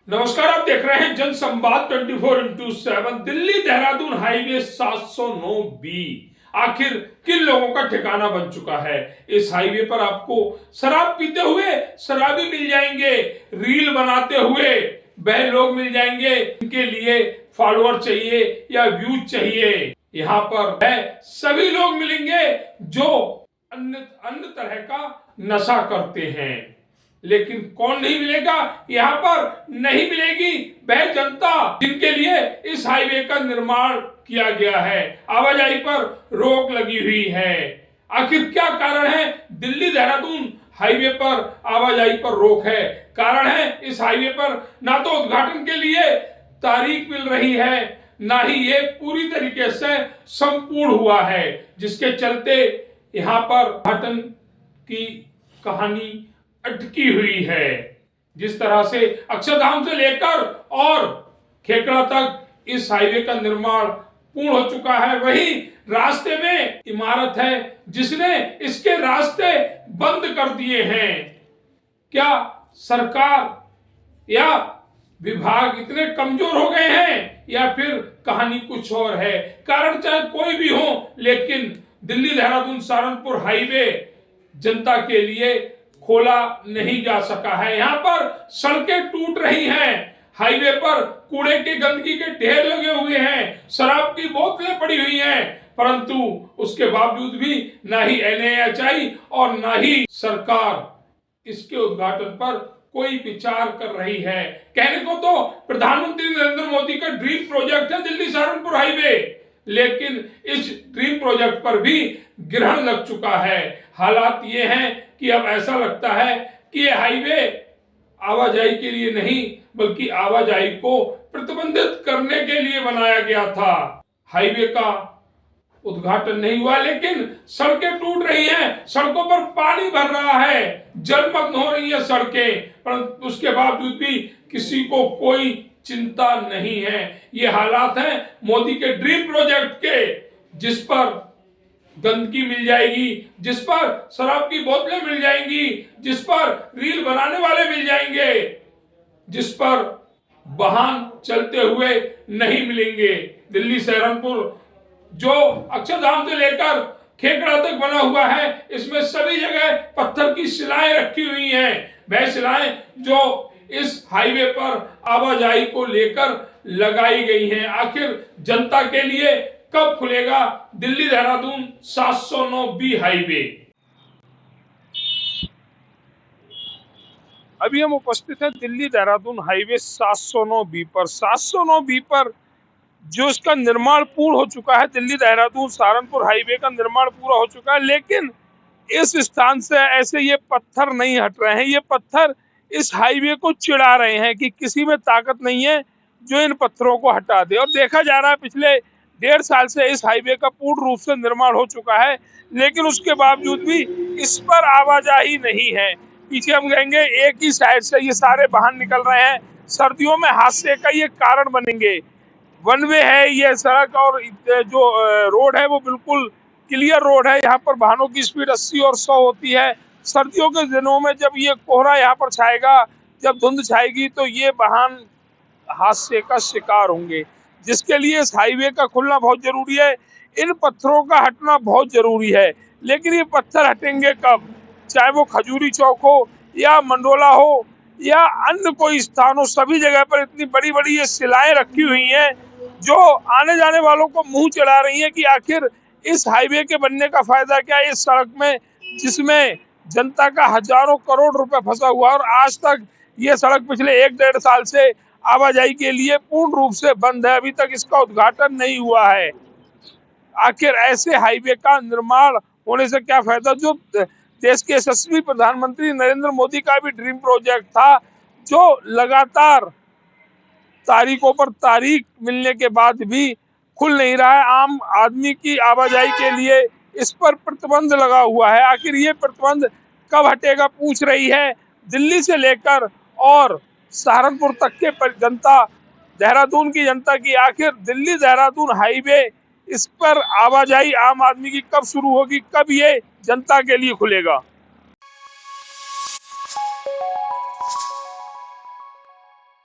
नमस्कार, आप देख रहे हैं जन संवाद 24x7। Delhi Dehradun highway 709B आखिर किन लोगों का ठिकाना बन चुका है। इस हाईवे पर आपको शराब पीते हुए शराबी मिल जाएंगे, रील बनाते हुए वह लोग मिल जाएंगे इनके लिए फॉलोअर चाहिए या व्यूज चाहिए। यहाँ पर वह सभी लोग मिलेंगे जो अन्य तरह का नशा करते हैं, लेकिन कौन नहीं मिलेगा? यहाँ पर नहीं मिलेगी वह जनता जिनके लिए इस हाईवे का निर्माण किया गया है, आवाजाही पर रोक लगी हुई है। आखिर क्या कारण है दिल्ली देहरादून हाईवे पर आवाजाही पर रोक है? कारण है इस हाईवे पर ना तो उद्घाटन के लिए तारीख मिल रही है, ना ही ये पूरी तरीके से संपूर्ण हुआ है, जिसके चलते यहाँ पर उद्घाटन की कहानी अटकी हुई है। जिस तरह से अक्षरधाम से लेकर और खेकड़ा तक इस हाईवे का निर्माण पूर्ण हो चुका है, वही रास्ते में इमारत है जिसने इसके रास्ते बंद कर दिए हैं। क्या सरकार या विभाग इतने कमजोर हो गए हैं या फिर कहानी कुछ और है? कारण चाहे कोई भी हो, लेकिन दिल्ली देहरादून सहारनपुर हाईवे जनता के लिए खोला नहीं जा सका है। यहाँ पर सड़कें टूट रही हैं, हाईवे पर कूड़े के गंदगी के ढेर लगे हुए हैं, शराब की बोतलें पड़ी हुई हैं, परंतु उसके बावजूद भी ना ही NHAI और ना ही सरकार इसके उद्घाटन पर कोई विचार कर रही है। कहने को तो प्रधानमंत्री नरेंद्र मोदी का ड्रीम प्रोजेक्ट है दिल्ली सहारनपुर हाईवे, लेकिन इस ड्रीम प्रोजेक्ट पर भी ग्रहण लग चुका है। हालात ये हैं कि अब ऐसा लगता है कि ये हाईवे आवाजाही के लिए नहीं बल्कि आवाजाही को प्रतिबंधित करने के लिए बनाया गया था। हाईवे का उद्घाटन नहीं हुआ, लेकिन सड़कें टूट रही हैं, सड़कों पर पानी भर रहा है, जलमग्न हो रही है सड़कें, परंतु उसके बावजूद भी किसी को कोई चिंता नहीं है। ये हालात हैं मोदी के ड्रीम प्रोजेक्ट के, जिस पर गंदगी मिल जाएगी, जिस पर शराब की बोतलें मिल जाएंगी, जिस पर रील बनाने वाले मिल जाएंगे, जिस पर वाहन चलते हुए नहीं मिलेंगे। दिल्ली सहारनपुर जो अक्षरधाम से लेकर खेकड़ा तक बना हुआ है, इसमें सभी जगह पत्थर की शिलाएं रखी हुई हैं। वह शिलाएं जो इस हाईवे पर आवाजाही को लेकर लगाई गई हैं। आखिर जनता के लिए कब खुलेगा दिल्ली देहरादून 709B हाईवे? अभी हम उपस्थित हैं दिल्ली देहरादून हाईवे 709B पर। 709B पर जो इसका निर्माण पूर्ण हो चुका है, दिल्ली देहरादून सहारनपुर हाईवे का निर्माण पूरा हो चुका है, लेकिन इस स्थान से ऐसे ये पत्थर नहीं हट रहे हैं। ये पत्थर इस हाईवे को चिढ़ा रहे हैं कि किसी में ताकत नहीं है जो इन पत्थरों को हटा दे। और देखा जा रहा है पिछले 1.5 साल से इस हाईवे का पूर्ण रूप से निर्माण हो चुका है, लेकिन उसके बावजूद भी इस पर आवाजाही नहीं है। पीछे हम कहेंगे एक ही साइड से ये सारे वाहन निकल रहे हैं। सर्दियों में हादसे का ये कारण बनेंगे। वन वे है ये सड़क, और जो रोड है वो बिल्कुल क्लियर रोड है। यहाँ पर वाहनों की स्पीड 80 और 100 होती है। सर्दियों के दिनों में जब ये कोहरा यहाँ पर छाएगा, जब धुंध छाएगी, तो ये वाहन हादसे का शिकार होंगे, जिसके लिए इस हाईवे का खुलना बहुत जरूरी है। इन पत्थरों का हटना बहुत जरूरी है, लेकिन ये पत्थर हटेंगे कब? चाहे वो खजूरी चौक हो या मंडोला हो या अन्य कोई स्थान हो, सभी जगह पर इतनी बड़ी बड़ी ये शिलाएं रखी हुई हैं जो आने जाने वालों को मुंह चढ़ा रही हैं कि आखिर इस हाईवे के बनने का फायदा क्या है इस सड़क में, जिसमें जनता का हजारों करोड़ रुपए फंसा हुआ। और आज तक ये सड़क पिछले 1-1.5 साल से आवाजाही के लिए पूर्ण रूप से बंद है। अभी तक इसका उद्घाटन नहीं हुआ है। आखिर ऐसे हाईवे का निर्माण होने से क्या फायदा? जो देश के यशस्वी प्रधानमंत्री नरेंद्र मोदी का भी ड्रीम प्रोजेक्ट था, जो लगातार तारीखों पर तारीख मिलने के बाद भी खुल नहीं रहा है। आम आदमी की आवाजाही के लिए इस पर प्रतिबंध लगा हुआ है। आखिर ये प्रतिबंध कब हटेगा, पूछ रही है दिल्ली से लेकर और सहारनपुर तक के जनता, देहरादून की जनता की। आखिर दिल्ली देहरादून हाईवे, इस पर आवाजाही आम आदमी की कब शुरू होगी, कब ये जनता के लिए खुलेगा?